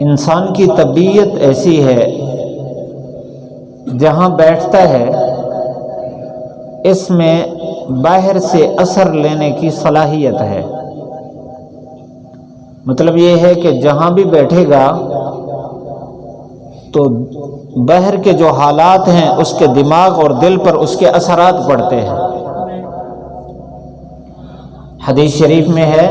انسان کی طبیعت ایسی ہے، جہاں بیٹھتا ہے اس میں باہر سے اثر لینے کی صلاحیت ہے۔ مطلب یہ ہے کہ جہاں بھی بیٹھے گا تو باہر کے جو حالات ہیں اس کے دماغ اور دل پر اس کے اثرات پڑتے ہیں۔ حدیث شریف میں ہے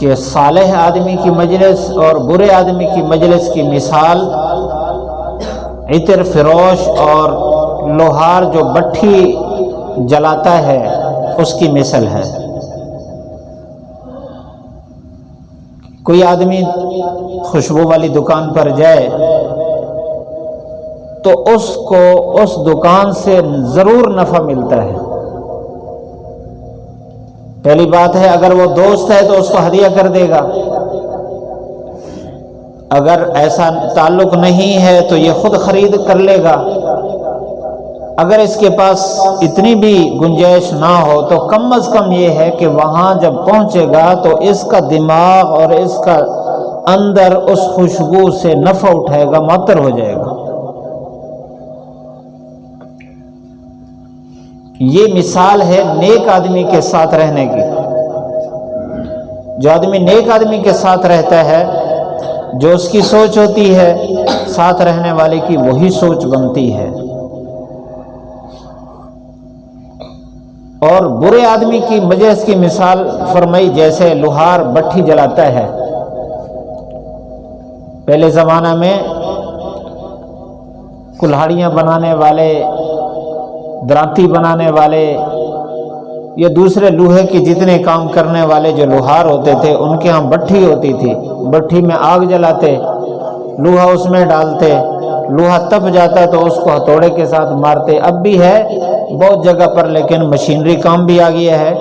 کہ صالح آدمی کی مجلس اور برے آدمی کی مجلس کی مثال عطر فروش اور لوہار جو بٹھی جلاتا ہے اس کی مثل ہے۔ کوئی آدمی خوشبو والی دکان پر جائے تو اس کو اس دکان سے ضرور نفع ملتا ہے۔ پہلی بات ہے، اگر وہ دوست ہے تو اس کو ہدیہ کر دے گا، اگر ایسا تعلق نہیں ہے تو یہ خود خرید کر لے گا، اگر اس کے پاس اتنی بھی گنجائش نہ ہو تو کم از کم یہ ہے کہ وہاں جب پہنچے گا تو اس کا دماغ اور اس کا اندر اس خوشبو سے نفع اٹھائے گا، معطر ہو جائے گا۔ یہ مثال ہے نیک آدمی کے ساتھ رہنے کی۔ جو آدمی نیک آدمی کے ساتھ رہتا ہے، جو اس کی سوچ ہوتی ہے ساتھ رہنے والے کی وہی سوچ بنتی ہے۔ اور برے آدمی کی مجلس کی مثال فرمائی جیسے لوہار بٹھی جلاتا ہے۔ پہلے زمانہ میں کلہاڑیاں بنانے والے، درانتی بنانے والے یا دوسرے لوہے کی جتنے کام کرنے والے جو لوہار ہوتے تھے، ان کے ہاں بٹھی ہوتی تھی، بٹھی میں آگ جلاتے، لوہا اس میں ڈالتے، لوہا تپ جاتا تو اس کو ہتھوڑے کے ساتھ مارتے۔ اب بھی ہے بہت جگہ پر، لیکن مشینری کام بھی آ گیا ہے۔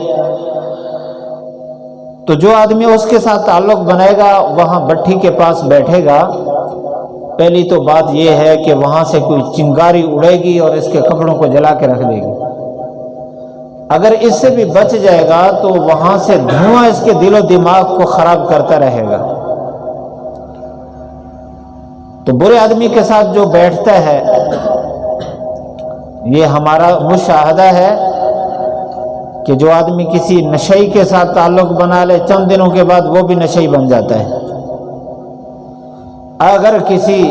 تو جو آدمی اس کے ساتھ تعلق بنائے گا، وہاں بٹھی کے پاس بیٹھے گا، پہلی تو بات یہ ہے کہ وہاں سے کوئی چنگاری اڑے گی اور اس کے کپڑوں کو جلا کے رکھ دے گی۔ اگر اس سے بھی بچ جائے گا تو وہاں سے دھواں اس کے دل و دماغ کو خراب کرتا رہے گا۔ تو برے آدمی کے ساتھ جو بیٹھتا ہے، یہ ہمارا مشاہدہ ہے کہ جو آدمی کسی نشئی کے ساتھ تعلق بنا لے، چند دنوں کے بعد وہ بھی نشئی بن جاتا ہے۔ اگر کسی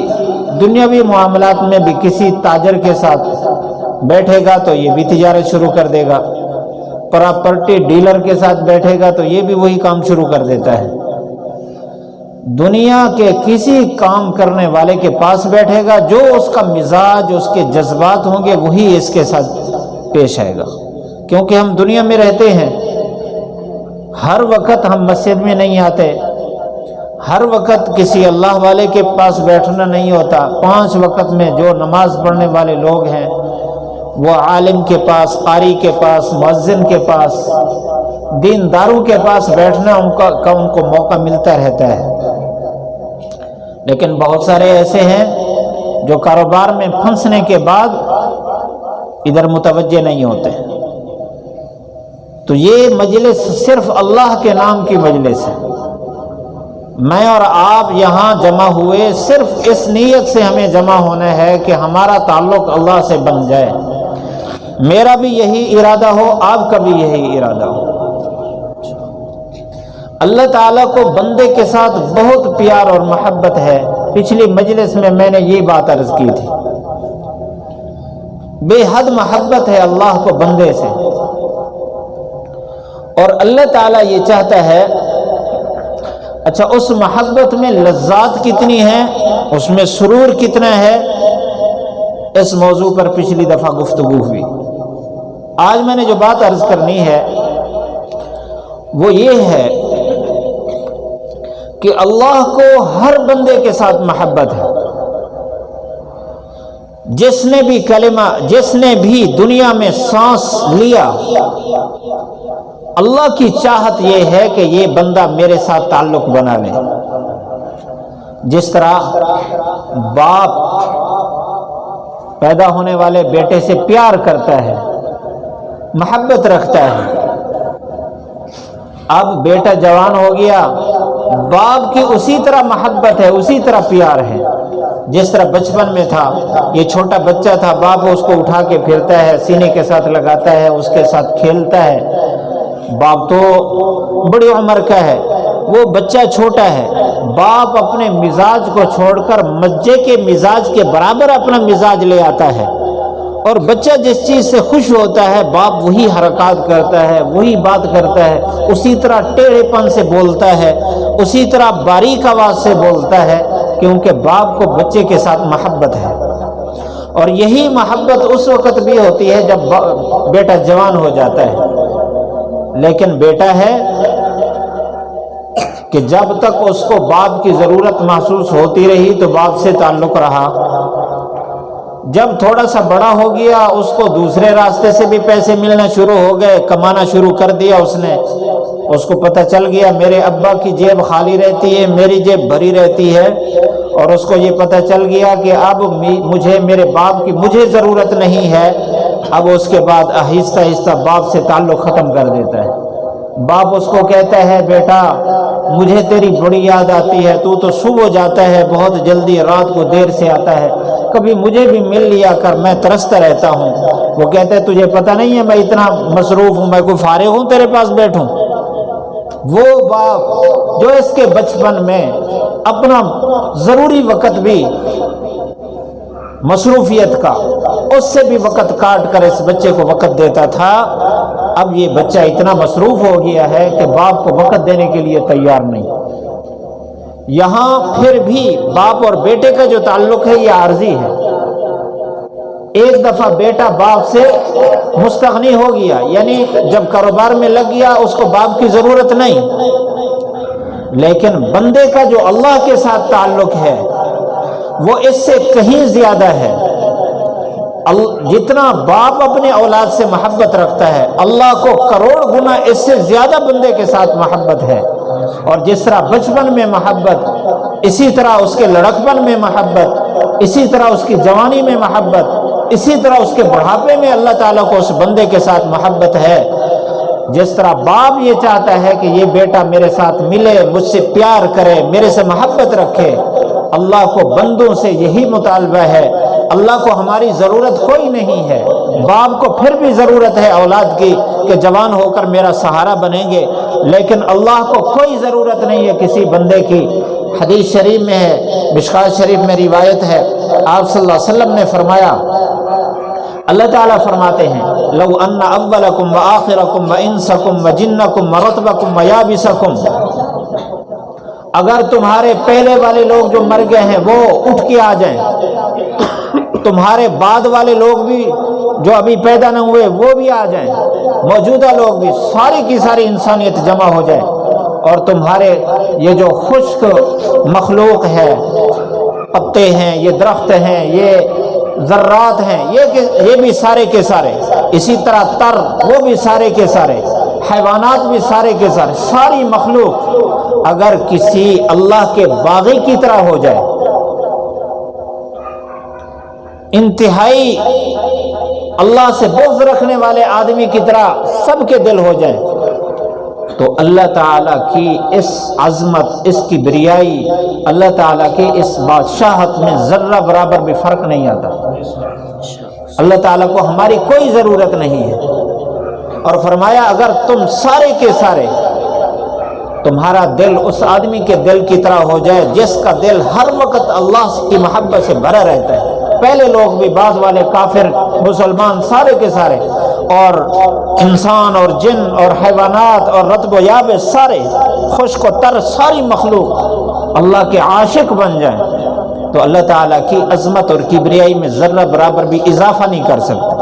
دنیاوی معاملات میں بھی کسی تاجر کے ساتھ بیٹھے گا تو یہ بھی تجارت شروع کر دے گا، پراپرٹی ڈیلر کے ساتھ بیٹھے گا تو یہ بھی وہی کام شروع کر دیتا ہے۔ دنیا کے کسی کام کرنے والے کے پاس بیٹھے گا، جو اس کا مزاج، اس کے جذبات ہوں گے وہی اس کے ساتھ پیش آئے گا، کیونکہ ہم دنیا میں رہتے ہیں۔ ہر وقت ہم مسجد میں نہیں آتے، ہر وقت کسی اللہ والے کے پاس بیٹھنا نہیں ہوتا۔ 5 وقت میں جو نماز پڑھنے والے لوگ ہیں وہ عالم کے پاس، قاری کے پاس، مؤذن کے پاس، دینداروں کے پاس بیٹھنا ان کو موقع ملتا رہتا ہے۔ لیکن بہت سارے ایسے ہیں جو کاروبار میں پھنسنے کے بعد ادھر متوجہ نہیں ہوتے۔ تو یہ مجلس صرف اللہ کے نام کی مجلس ہے۔ میں اور آپ یہاں جمع ہوئے صرف اس نیت سے ہمیں جمع ہونا ہے کہ ہمارا تعلق اللہ سے بن جائے، میرا بھی یہی ارادہ ہو، آپ کا بھی یہی ارادہ ہو۔ اللہ تعالیٰ کو بندے کے ساتھ بہت پیار اور محبت ہے۔ پچھلی مجلس میں نے یہ بات عرض کی تھی، بے حد محبت ہے اللہ کو بندے سے، اور اللہ تعالیٰ یہ چاہتا ہے۔ اچھا، اس محبت میں لذات کتنی ہیں، اس میں سرور کتنا ہے، اس موضوع پر پچھلی دفعہ گفتگو ہوئی۔ آج میں نے جو بات عرض کرنی ہے وہ یہ ہے کہ اللہ کو ہر بندے کے ساتھ محبت ہے۔ جس نے بھی کلمہ، جس نے بھی دنیا میں سانس لیا، اللہ کی چاہت یہ ہے کہ یہ بندہ میرے ساتھ تعلق بنا لے۔ جس طرح باپ پیدا ہونے والے بیٹے سے پیار کرتا ہے، محبت رکھتا ہے، اب بیٹا جوان ہو گیا، باپ کی اسی طرح محبت ہے، اسی طرح پیار ہے جس طرح بچپن میں تھا۔ یہ چھوٹا بچہ تھا، باپ اس کو اٹھا کے پھرتا ہے، سینے کے ساتھ لگاتا ہے، اس کے ساتھ کھیلتا ہے۔ باپ تو بڑی عمر کا ہے، وہ بچہ چھوٹا ہے، باپ اپنے مزاج کو چھوڑ کر مجھے کے مزاج کے برابر اپنا مزاج لے آتا ہے، اور بچہ جس چیز سے خوش ہوتا ہے باپ وہی حرکات کرتا ہے، وہی بات کرتا ہے، اسی طرح ٹیڑھے پن سے بولتا ہے، اسی طرح باریک آواز سے بولتا ہے، کیونکہ باپ کو بچے کے ساتھ محبت ہے۔ اور یہی محبت اس وقت بھی ہوتی ہے جب بیٹا جوان ہو جاتا ہے، لیکن بیٹا ہے کہ جب تک اس کو باپ کی ضرورت محسوس ہوتی رہی تو باپ سے تعلق رہا، جب تھوڑا سا بڑا ہو گیا اس کو دوسرے راستے سے بھی پیسے ملنا شروع ہو گئے، کمانا شروع کر دیا اس کو پتہ چل گیا میرے ابا کی جیب خالی رہتی ہے، میری جیب بھری رہتی ہے، اور اس کو یہ پتہ چل گیا کہ اب مجھے میرے باپ کی مجھے ضرورت نہیں ہے، اب اس کے بعد آہستہ آہستہ باپ سے تعلق ختم کر دیتا ہے۔ باپ اس کو کہتا ہے بیٹا مجھے تیری بڑی یاد آتی ہے، تو صبح جاتا ہے بہت جلدی، رات کو دیر سے آتا ہے، کبھی مجھے بھی مل لیا کر، میں ترستا رہتا ہوں۔ وہ کہتا ہے تجھے پتہ نہیں ہے میں اتنا مصروف ہوں، میں کوئی فارغ ہوں تیرے پاس بیٹھوں؟ وہ باپ جو اس کے بچپن میں اپنا ضروری وقت بھی مصروفیت کا اس سے بھی وقت کاٹ کر اس بچے کو وقت دیتا تھا، اب یہ بچہ اتنا مصروف ہو گیا ہے کہ باپ کو وقت دینے کے لیے تیار نہیں۔ یہاں پھر بھی باپ اور بیٹے کا جو تعلق ہے یہ عارضی ہے۔ ایک دفعہ بیٹا باپ سے مستغنی ہو گیا، یعنی جب کاروبار میں لگ گیا اس کو باپ کی ضرورت نہیں، لیکن بندے کا جو اللہ کے ساتھ تعلق ہے وہ اس سے کہیں زیادہ ہے۔ جتنا باپ اپنے اولاد سے محبت رکھتا ہے اللہ کو کروڑ گنا اس سے زیادہ بندے کے ساتھ محبت ہے، اور جس طرح بچپن میں محبت، اسی طرح اس کے لڑکپن میں محبت، اسی طرح اس کی جوانی میں محبت، اسی طرح اس کے بڑھاپے میں اللہ تعالیٰ کو اس بندے کے ساتھ محبت ہے۔ جس طرح باپ یہ چاہتا ہے کہ یہ بیٹا میرے ساتھ ملے، مجھ سے پیار کرے، میرے سے محبت رکھے، اللہ کو بندوں سے یہی مطالبہ ہے۔ اللہ کو ہماری ضرورت کوئی نہیں ہے، باپ کو پھر بھی ضرورت ہے اولاد کی کہ جوان ہو کر میرا سہارا بنیں گے، لیکن اللہ کو کوئی ضرورت نہیں ہے کسی بندے کی۔ حدیث شریف میں ہے، مشکوٰۃ شریف میں روایت ہے، آپ صلی اللہ علیہ وسلم نے فرمایا، اللہ تعالیٰ فرماتے ہیں لو ان اولکم وآخرکم وانسکم وجنکم ورطبکم ویابسکم، اگر تمہارے پہلے والے لوگ جو مر گئے ہیں وہ اٹھ کے آ جائیں، تمہارے بعد والے لوگ بھی جو ابھی پیدا نہ ہوئے وہ بھی آ جائیں، موجودہ لوگ بھی، ساری کی ساری انسانیت جمع ہو جائے، اور تمہارے یہ جو خشک مخلوق ہے، پتے ہیں، یہ درخت ہیں، یہ ذرات ہیں، یہ بھی سارے کے سارے، اسی طرح تر وہ بھی سارے کے سارے، حیوانات بھی سارے کے سارے، ساری مخلوق اگر کسی اللہ کے باغی کی طرح ہو جائے، انتہائی اللہ سے بغض رکھنے والے آدمی کی طرح سب کے دل ہو جائیں، تو اللہ تعالیٰ کی اس عظمت، اس کی بریائی، اللہ تعالیٰ کی اس بادشاہت میں ذرہ برابر بھی فرق نہیں آتا۔ اللہ تعالیٰ کو ہماری کوئی ضرورت نہیں ہے، اور فرمایا اگر تم سارے کے سارے تمہارا دل اس آدمی کے دل کی طرح ہو جائے جس کا دل ہر وقت اللہ کی محبت سے بھرا رہتا ہے، پہلے لوگ بھی، بعض والے کافر، مسلمان، سارے کے سارے، اور انسان اور جن اور حیوانات اور رطب و یابس، سارے خشک و تر، ساری مخلوق اللہ کے عاشق بن جائیں، تو اللہ تعالیٰ کی عظمت اور کبریائی میں ذرہ برابر بھی اضافہ نہیں کر سکتے۔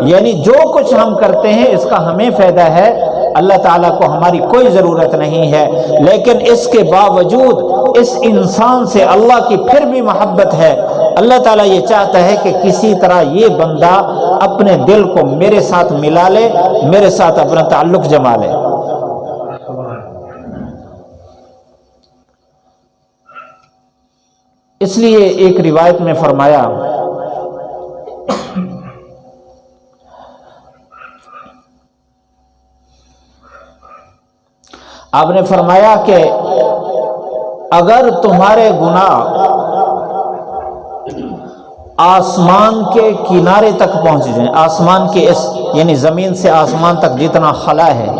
یعنی جو کچھ ہم کرتے ہیں اس کا ہمیں فائدہ ہے، اللہ تعالیٰ کو ہماری کوئی ضرورت نہیں ہے، لیکن اس کے باوجود اس انسان سے اللہ کی پھر بھی محبت ہے۔ اللہ تعالیٰ یہ چاہتا ہے کہ کسی طرح یہ بندہ اپنے دل کو میرے ساتھ ملا لے، میرے ساتھ اپنا تعلق جما لے۔ اس لیے ایک روایت میں فرمایا، آپ نے فرمایا کہ اگر تمہارے گناہ آسمان کے کنارے تک پہنچ جائیں، آسمان کے اس یعنی زمین سے آسمان تک جتنا خلا ہے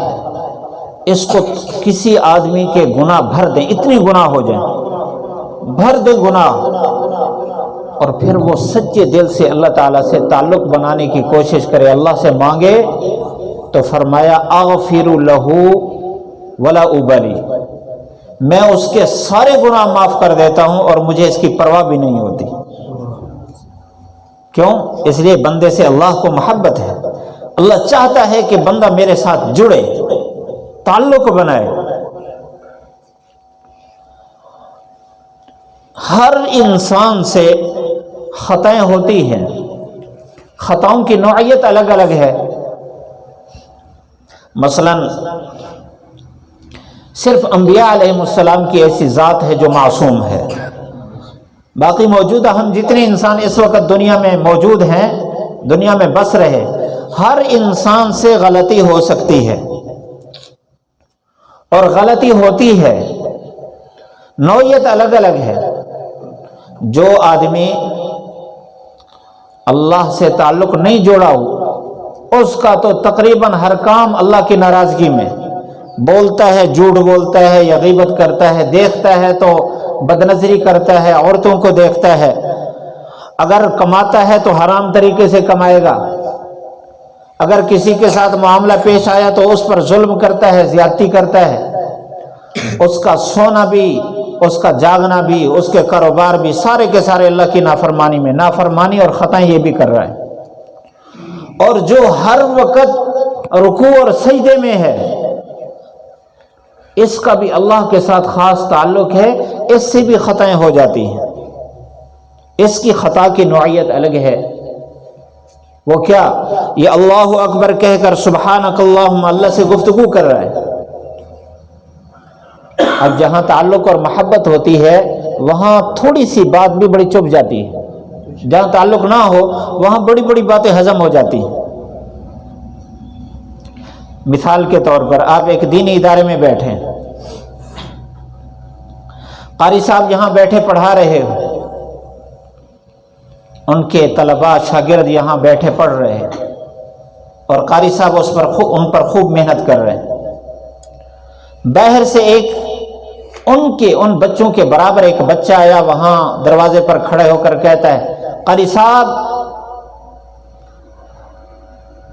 اس کو کسی آدمی کے گناہ بھر دیں، اتنی گناہ ہو جائیں، بھر دیں گناہ، اور پھر وہ سچے دل سے اللہ تعالیٰ سے تعلق بنانے کی کوشش کرے، اللہ سے مانگے، تو فرمایا اغفر لہ ولا ابالی، میں اس کے سارے گناہ معاف کر دیتا ہوں اور مجھے اس کی پرواہ بھی نہیں ہوتی۔ کیوں؟ اس لیے بندے سے اللہ کو محبت ہے، اللہ چاہتا ہے کہ بندہ میرے ساتھ جڑے، تعلق بنائے۔ ہر انسان سے خطائیں ہوتی ہیں، خطاؤں کی نوعیت الگ الگ ہے۔ مثلا صرف انبیاء علیہ السلام کی ایسی ذات ہے جو معصوم ہے، باقی موجودہ ہم جتنے انسان اس وقت دنیا میں موجود ہیں، دنیا میں بس رہے، ہر انسان سے غلطی ہو سکتی ہے، اور غلطی ہوتی ہے، نوعیت الگ الگ ہے۔ جو آدمی اللہ سے تعلق نہیں جوڑا ہو، اس کا تو تقریباً ہر کام اللہ کی ناراضگی میں، بولتا ہے جھوٹ بولتا ہے یا غیبت کرتا ہے، دیکھتا ہے تو بدنظری کرتا ہے، عورتوں کو دیکھتا ہے، اگر کماتا ہے تو حرام طریقے سے کمائے گا، اگر کسی کے ساتھ معاملہ پیش آیا تو اس پر ظلم کرتا ہے، زیادتی کرتا ہے، اس کا سونا بھی، اس کا جاگنا بھی، اس کے کاروبار بھی سارے کے سارے اللہ کی نافرمانی میں، نافرمانی اور خطائیں یہ بھی کر رہا ہے۔ اور جو ہر وقت رکوع اور سجدے میں ہے، اس کا بھی اللہ کے ساتھ خاص تعلق ہے، اس سے بھی خطائیں ہو جاتی ہیں، اس کی خطا کی نوعیت الگ ہے۔ وہ کیا؟ یہ اللہ اکبر کہہ کر سبحانک اللہم اللہ سے گفتگو کر رہا ہے۔ اب جہاں تعلق اور محبت ہوتی ہے وہاں تھوڑی سی بات بھی بڑی چپ جاتی ہے، جہاں تعلق نہ ہو وہاں بڑی بڑی باتیں ہضم ہو جاتی ہیں۔ مثال کے طور پر آپ ایک دینی ادارے میں بیٹھے، قاری صاحب یہاں بیٹھے پڑھا رہے ہو، ان کے طلباء شاگرد یہاں بیٹھے پڑھ رہے ہیں، اور قاری صاحب ان پر خوب محنت کر رہے ہیں۔ باہر سے ان بچوں کے برابر ایک بچہ آیا، وہاں دروازے پر کھڑے ہو کر کہتا ہے، قاری صاحب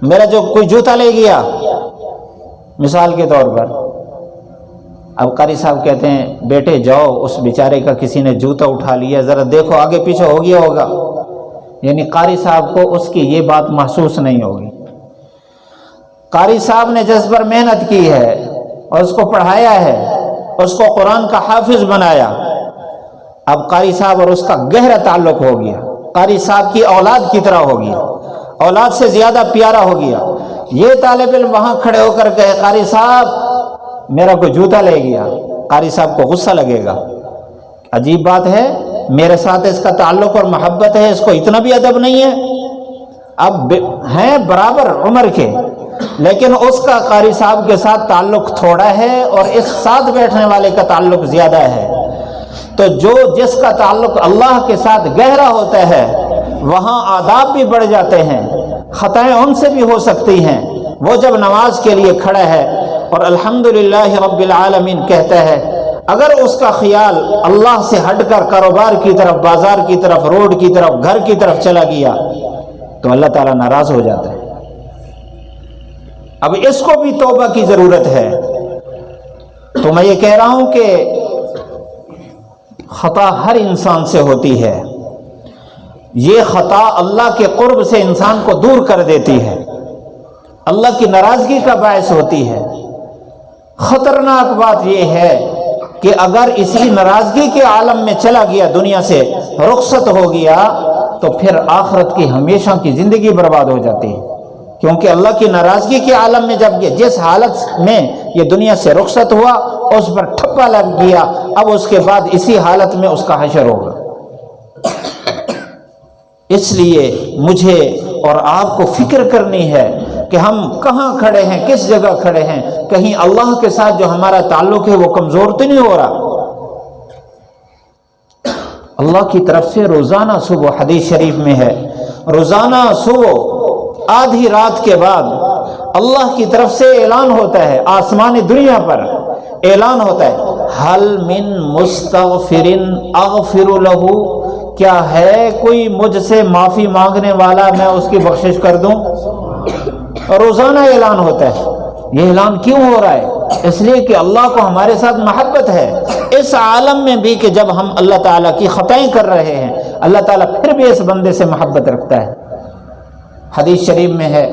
میرا جو کوئی جوتا لے گیا، مثال کے طور پر۔ اب قاری صاحب کہتے ہیں، بیٹے جاؤ، اس بیچارے کا کسی نے جوتا اٹھا لیا، ذرا دیکھو آگے پیچھے ہو گیا ہوگا۔ یعنی قاری صاحب کو اس کی یہ بات محسوس نہیں ہوگی۔ قاری صاحب نے جس پر محنت کی ہے اور اس کو پڑھایا ہے، اس کو قرآن کا حافظ بنایا، اب قاری صاحب اور اس کا گہرا تعلق ہو گیا، قاری صاحب کی اولاد کی طرح ہو گیا، اولاد سے زیادہ پیارا ہو گیا۔ یہ طالب علم وہاں کھڑے ہو کر کہے، قاری صاحب میرا کوئی جوتا لے گیا، قاری صاحب کو غصہ لگے گا، عجیب بات ہے، میرے ساتھ اس کا تعلق اور محبت ہے، اس کو اتنا بھی ادب نہیں ہے۔ اب ہیں برابر عمر کے، لیکن اس کا قاری صاحب کے ساتھ تعلق تھوڑا ہے اور اس ساتھ بیٹھنے والے کا تعلق زیادہ ہے۔ تو جس کا تعلق اللہ کے ساتھ گہرا ہوتا ہے وہاں آداب بھی بڑھ جاتے ہیں، خطائیں ان سے بھی ہو سکتی ہیں۔ وہ جب نماز کے لیے کھڑا ہے اور الحمدللہ رب العالمین کہتا ہے، اگر اس کا خیال اللہ سے ہٹ کر کاروبار کی طرف، بازار کی طرف، روڈ کی طرف، گھر کی طرف چلا گیا تو اللہ تعالیٰ ناراض ہو جاتا ہے۔ اب اس کو بھی توبہ کی ضرورت ہے۔ تو میں یہ کہہ رہا ہوں کہ خطا ہر انسان سے ہوتی ہے، یہ خطا اللہ کے قرب سے انسان کو دور کر دیتی ہے، اللہ کی ناراضگی کا باعث ہوتی ہے۔ خطرناک بات یہ ہے کہ اگر اسی ناراضگی کے عالم میں چلا گیا، دنیا سے رخصت ہو گیا، تو پھر آخرت کی ہمیشہ کی زندگی برباد ہو جاتی ہے، کیونکہ اللہ کی ناراضگی کے عالم میں جب جس حالت میں یہ دنیا سے رخصت ہوا اس پر ٹھپا لگ گیا، اب اس کے بعد اسی حالت میں اس کا حشر ہوگا۔ اس لیے مجھے اور آپ کو فکر کرنی ہے کہ ہم کہاں کھڑے ہیں، کس جگہ کھڑے ہیں، کہیں اللہ کے ساتھ جو ہمارا تعلق ہے وہ کمزور تو نہیں ہو رہا۔ اللہ کی طرف سے روزانہ صبح، حدیث شریف میں ہے، روزانہ صبح آدھی رات کے بعد اللہ کی طرف سے اعلان ہوتا ہے، آسمان دنیا پر اعلان ہوتا ہے، حل من مستغفر اغفر لہ، کیا ہے کوئی مجھ سے معافی مانگنے والا میں اس کی بخشش کر دوں؟ روزانہ اعلان ہوتا ہے۔ یہ اعلان کیوں ہو رہا ہے؟ اس لیے کہ اللہ کو ہمارے ساتھ محبت ہے، اس عالم میں بھی کہ جب ہم اللہ تعالیٰ کی خطائیں کر رہے ہیں، اللہ تعالیٰ پھر بھی اس بندے سے محبت رکھتا ہے۔ حدیث شریف میں ہے،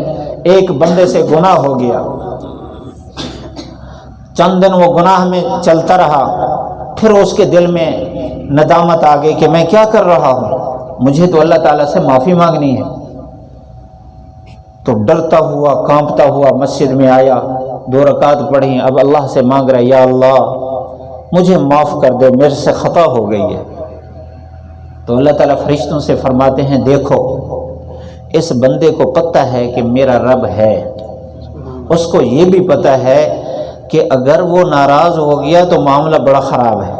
ایک بندے سے گناہ ہو گیا، چند دن وہ گناہ میں چلتا رہا، پھر اس کے دل میں ندامت آ گئی کہ میں کیا کر رہا ہوں، مجھے تو اللہ تعالیٰ سے معافی مانگنی ہے۔ تو ڈرتا ہوا کانپتا ہوا مسجد میں آیا، 2 رکعت پڑھی، اب اللہ سے مانگ رہا، یا اللہ مجھے معاف کر دے، میرے سے خطا ہو گئی ہے۔ تو اللہ تعالیٰ فرشتوں سے فرماتے ہیں، دیکھو اس بندے کو پتہ ہے کہ میرا رب ہے، اس کو یہ بھی پتہ ہے کہ اگر وہ ناراض ہو گیا تو معاملہ بڑا خراب ہے،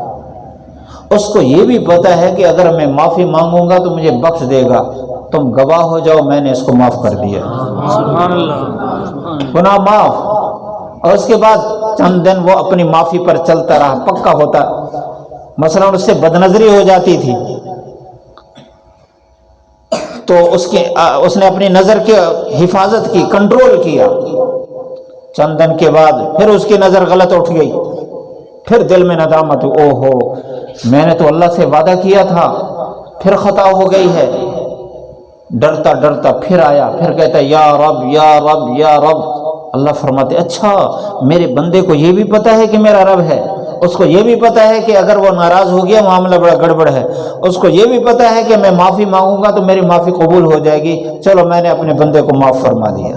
اس کو یہ بھی پتہ ہے کہ اگر میں معافی مانگوں گا تو مجھے بخش دے گا، تم گواہ ہو جاؤ میں نے اس کو معاف کر دیا، گناہ معاف۔ اور اس کے بعد چند دن وہ اپنی معافی پر چلتا رہا، پکا ہوتا، مثلا اس سے بدنظری ہو جاتی تھی تو اس نے اپنی نظر کی حفاظت کی، کنٹرول کیا، چند دن کے بعد پھر اس کی نظر غلط اٹھ گئی، پھر دل میں ندامت، او ہو میں نے تو اللہ سے وعدہ کیا تھا، پھر خطا ہو گئی ہے۔ ڈرتا ڈرتا پھر آیا، پھر کہتا ہے یا رب یا رب یا رب۔ اللہ فرماتے اچھا میرے بندے کو یہ بھی پتہ ہے کہ میرا رب ہے، اس کو یہ بھی پتہ ہے کہ اگر وہ ناراض ہو گیا معاملہ بڑا گڑبڑ ہے، اس کو یہ بھی پتہ ہے کہ میں معافی مانگوں گا تو میری معافی قبول ہو جائے گی، چلو میں نے اپنے بندے کو معاف فرما دیا۔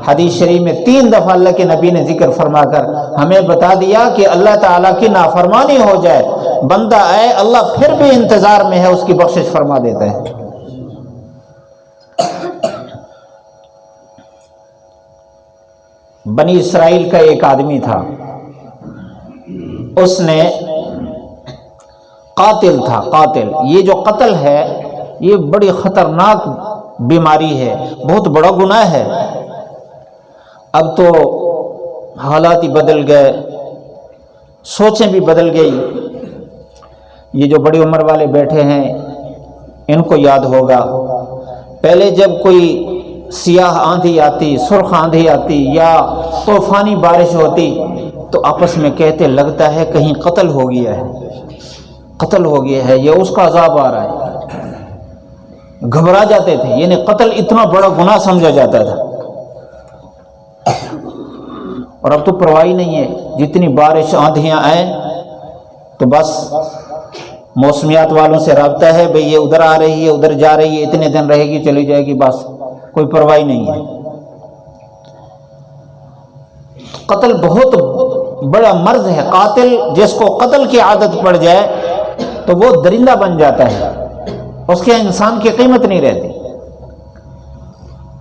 حدیث شریف میں 3 دفعہ اللہ کے نبی نے ذکر فرما کر ہمیں بتا دیا کہ اللہ تعالیٰ کی نافرمانی ہو جائے، بندہ آئے اللہ پھر بھی انتظار میں ہے، اس کی بخشش فرما دیتا ہے۔ بنی اسرائیل کا ایک آدمی تھا، اس نے قاتل تھا، قاتل، یہ جو قتل ہے یہ بڑی خطرناک بیماری ہے، بہت بڑا گناہ ہے۔ اب تو حالات ہی بدل گئے، سوچیں بھی بدل گئی۔ یہ جو بڑی عمر والے بیٹھے ہیں ان کو یاد ہوگا، پہلے جب کوئی سیاہ آندھی آتی، سرخ آندھی آتی یا طوفانی بارش ہوتی تو آپس میں کہتے لگتا ہے کہیں قتل ہو گیا ہے، قتل ہو گیا ہے، یہ اس کا عذاب آ رہا ہے، گھبرا جاتے تھے، یعنی قتل اتنا بڑا گناہ سمجھا جاتا تھا۔ اور اب تو پرواہ نہیں ہے، جتنی بارش آندھیاں آئیں تو بس موسمیات والوں سے رابطہ ہے، بھئی یہ ادھر آ رہی ہے ادھر جا رہی ہے، اتنے دن رہے گی چلی جائے گی، بس کوئی پرواہ نہیں ہے۔ قتل بہت بڑا مرض ہے، قاتل جس کو قتل کی عادت پڑ جائے تو وہ درندہ بن جاتا ہے، اس کے انسان کی قیمت نہیں رہتی۔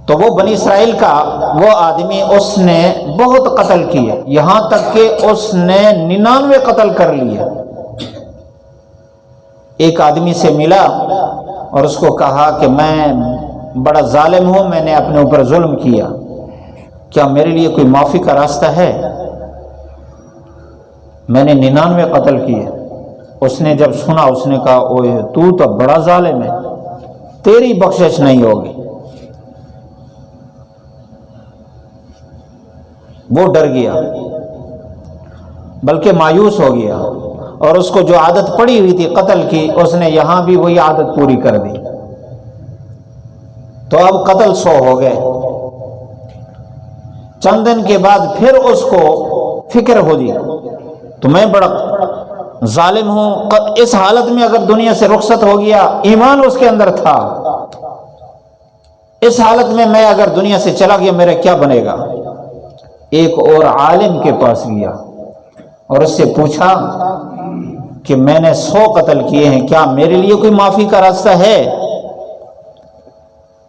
تو وہ بنی اسرائیل کا وہ آدمی، اس نے بہت قتل کیے، یہاں تک کہ اس نے 99 قتل کر لیے۔ ایک آدمی سے ملا اور اس کو کہا کہ میں بڑا ظالم ہوں، میں نے اپنے اوپر ظلم کیا، کیا میرے لیے کوئی معافی کا راستہ ہے؟ میں نے 99 قتل کیے۔ اس نے جب سنا اس نے کہا اوہ تو تو بڑا ظالم ہے، تیری بخشش نہیں ہوگی۔ وہ ڈر گیا بلکہ مایوس ہو گیا، اور اس کو جو عادت پڑی ہوئی تھی قتل کی اس نے یہاں بھی وہی عادت پوری کر دی، تو اب قتل 100 ہو گئے۔ چند دن کے بعد پھر اس کو فکر ہو دی تو میں بڑا ظالم ہوں، اس حالت میں اگر دنیا سے رخصت ہو گیا، ایمان اس کے اندر تھا، اس حالت میں میں اگر دنیا سے چلا گیا میرا کیا بنے گا؟ ایک اور عالم کے پاس گیا اور اس سے پوچھا کہ میں نے 100 قتل کیے ہیں، کیا میرے لیے کوئی معافی کا راستہ ہے؟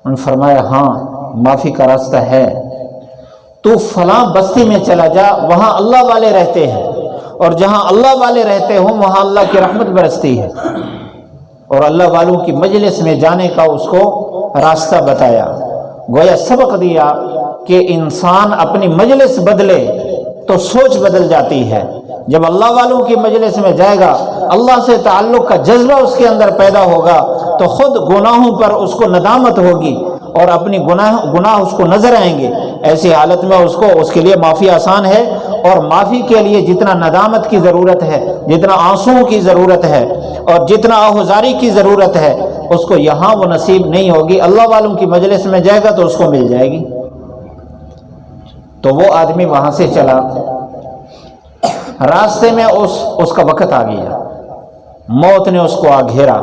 انہوں نے فرمایا ہاں معافی کا راستہ ہے، تو فلاں بستی میں چلا جا، وہاں اللہ والے رہتے ہیں، اور جہاں اللہ والے رہتے ہوں وہاں اللہ کی رحمت برستی ہے۔ اور اللہ والوں کی مجلس میں جانے کا اس کو راستہ بتایا، گویا سبق دیا کہ انسان اپنی مجلس بدلے تو سوچ بدل جاتی ہے۔ جب اللہ والوں کی مجلس میں جائے گا، اللہ سے تعلق کا جذبہ اس کے اندر پیدا ہوگا تو خود گناہوں پر اس کو ندامت ہوگی اور اپنی گناہ اس کو نظر آئیں گے۔ ایسی حالت میں اس کے لیے معافی آسان ہے، اور معافی کے لیے جتنا ندامت کی ضرورت ہے، جتنا آنسوؤں کی ضرورت ہے اور جتنا آہوزاری کی ضرورت ہے، اس کو یہاں وہ نصیب نہیں ہوگی۔ اللہ والوں کی مجلس میں جائے گا تو اس کو مل جائے گی۔ تو وہ آدمی وہاں سے چلا، راستے میں اس کا وقت آ گیا، موت نے اس کو آ گھیرا۔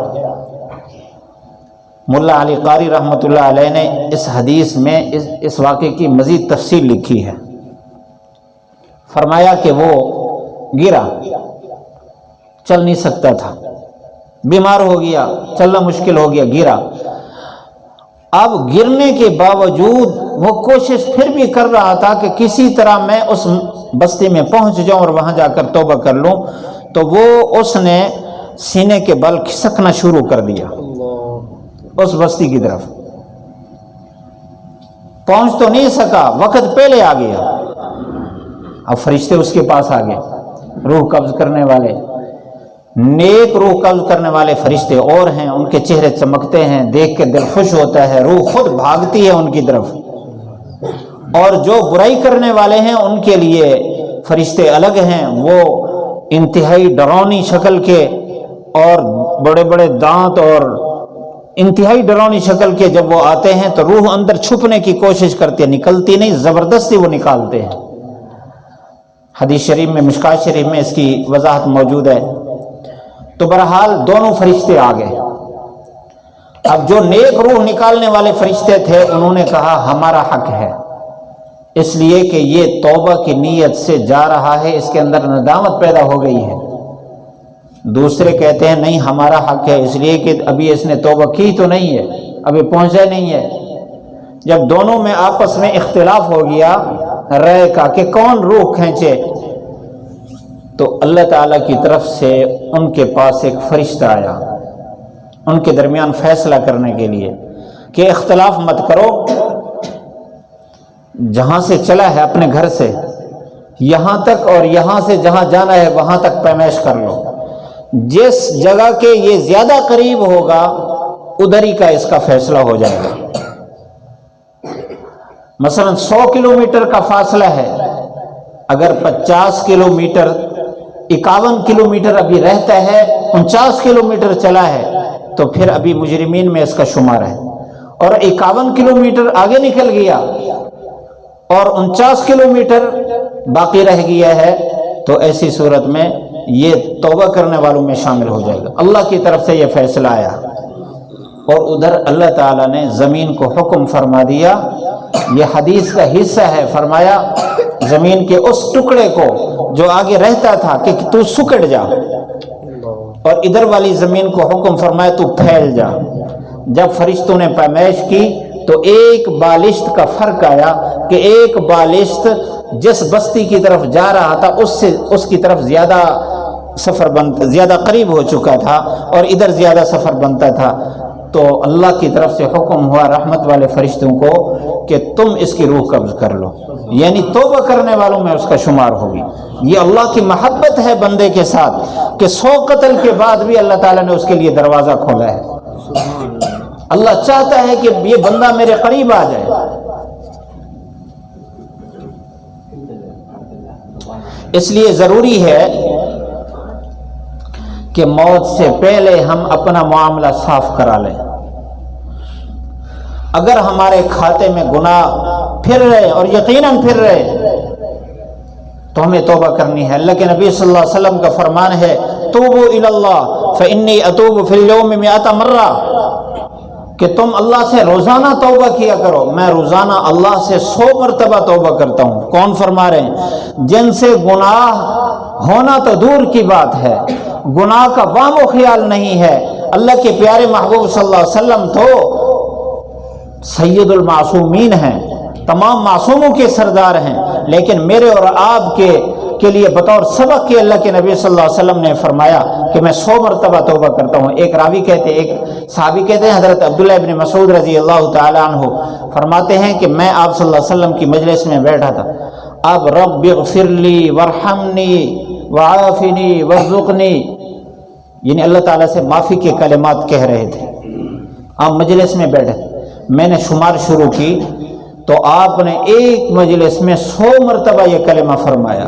ملا علی قاری رحمۃ اللہ علیہ نے اس حدیث میں اس واقعے کی مزید تفصیل لکھی ہے۔ فرمایا کہ وہ گرا، چل نہیں سکتا تھا، بیمار ہو گیا، چلنا مشکل ہو گیا، گرا۔ اب گرنے کے باوجود وہ کوشش پھر بھی کر رہا تھا کہ کسی طرح میں اس بستی میں پہنچ جاؤں اور وہاں جا کر توبہ کر لوں۔ تو وہ اس نے سینے کے بل کھسکنا شروع کر دیا اس بستی کی طرف۔ پہنچ تو نہیں سکا، وقت پہلے آ گیا۔ اب فرشتے اس کے پاس آ گئے، روح قبض کرنے والے، نیک روح قبض کرنے والے فرشتے اور ہیں، ان کے چہرے چمکتے ہیں، دیکھ کے دل خوش ہوتا ہے، روح خود بھاگتی ہے ان کی طرف۔ اور جو برائی کرنے والے ہیں ان کے لیے فرشتے الگ ہیں، وہ انتہائی ڈراؤنی شکل کے اور بڑے بڑے دانت اور انتہائی ڈراؤنی شکل کے جب وہ آتے ہیں تو روح اندر چھپنے کی کوشش کرتی ہے، نکلتی نہیں، زبردستی وہ نکالتے ہیں۔ حدیث شریف میں، مشکات شریف میں اس کی وضاحت موجود ہے۔ تو بہرحال دونوں فرشتے آ گئے۔ اب جو نیک روح نکالنے والے فرشتے تھے انہوں نے کہا ہمارا حق ہے، اس لیے کہ یہ توبہ کی نیت سے جا رہا ہے، اس کے اندر ندامت پیدا ہو گئی ہے۔ دوسرے کہتے ہیں نہیں ہمارا حق ہے، اس لیے کہ ابھی اس نے توبہ کی تو نہیں ہے، ابھی پہنچا نہیں ہے۔ جب دونوں میں آپس میں اختلاف ہو گیا رائے کا کہ کون روح کھینچے، تو اللہ تعالیٰ کی طرف سے ان کے پاس ایک فرشتہ آیا ان کے درمیان فیصلہ کرنے کے لیے کہ اختلاف مت کرو، جہاں سے چلا ہے اپنے گھر سے یہاں تک اور یہاں سے جہاں جانا ہے وہاں تک پیمائش کر لو، جس جگہ کے یہ زیادہ قریب ہوگا ادھر ہی کا اس کا فیصلہ ہو جائے گا۔ مثلا 100 کلومیٹر کا فاصلہ ہے، اگر 50 کلومیٹر 51 کلومیٹر ابھی رہتا ہے، 49 کلومیٹر چلا ہے تو پھر ابھی مجرمین میں اس کا شمار ہے، اور 51 کلومیٹر آگے نکل گیا اور 49 کلومیٹر باقی رہ گیا ہے تو ایسی صورت میں یہ توبہ کرنے والوں میں شامل ہو جائے گا۔ اللہ کی طرف سے یہ فیصلہ آیا، اور ادھر اللہ تعالیٰ نے زمین کو حکم فرما دیا، یہ حدیث کا حصہ ہے، فرمایا زمین کے اس ٹکڑے کو جو آگے رہتا تھا کہ تو سکڑ جا، اور ادھر والی زمین کو حکم فرمایا تو پھیل جا۔ جب فرشتوں نے پیمائش کی تو ایک بالشت کا فرق آیا کہ ایک بالشت جس بستی کی طرف جا رہا تھا اس کی طرف زیادہ قریب ہو چکا تھا اور ادھر زیادہ سفر بنتا تھا۔ تو اللہ کی طرف سے حکم ہوا رحمت والے فرشتوں کو کہ تم اس کی روح قبض کر لو، یعنی توبہ کرنے والوں میں اس کا شمار ہوگی۔ یہ اللہ کی محبت ہے بندے کے ساتھ کہ 100 قتل کے بعد بھی اللہ تعالیٰ نے اس کے لیے دروازہ کھولا ہے۔ اللہ چاہتا ہے کہ یہ بندہ میرے قریب آ جائے۔ اس لیے ضروری ہے کہ موت سے پہلے ہم اپنا معاملہ صاف کرا لیں۔ اگر ہمارے کھاتے میں گناہ پھر رہے اور یقیناً پھر رہے تو ہمیں توبہ کرنی ہے۔ اللہ کے نبی صلی اللہ علیہ وسلم کا فرمان ہے توبوا الی اللہ فانی اتوب فی اليوم 100 مرہ، کہ تم اللہ سے روزانہ توبہ کیا کرو، میں روزانہ اللہ سے 100 مرتبہ توبہ کرتا ہوں۔ کون فرما رہے ہیں؟ جن سے گناہ ہونا تو دور کی بات ہے، گناہ کا وہم و خیال نہیں ہے۔ اللہ کے پیارے محبوب صلی اللہ علیہ وسلم تو سید المعصومین ہیں، تمام معصوموں کے سردار ہیں، لیکن میرے اور آپ کے کے لیے بطور سبق کے اللہ کے نبی صلی اللہ علیہ وسلم نے فرمایا کہ میں 100 مرتبہ توبہ کرتا ہوں۔ ایک راوی کہتے ہیں، ایک صحابی کہتے ہیں، حضرت عبداللہ ابن مسعود رضی اللہ تعالی عنہ فرماتے ہیں کہ میں آپ صلی اللہ علیہ وسلم کی مجلس میں بیٹھا تھا، اب رب اغفر لی وارحمنی وعافنی وارزقنی، یعنی اللہ تعالیٰ سے معافی کے کلمات کہہ رہے تھے۔ آپ مجلس میں بیٹھے، میں نے شمار شروع کی تو آپ نے ایک مجلس میں 100 مرتبہ یہ کلمہ فرمایا۔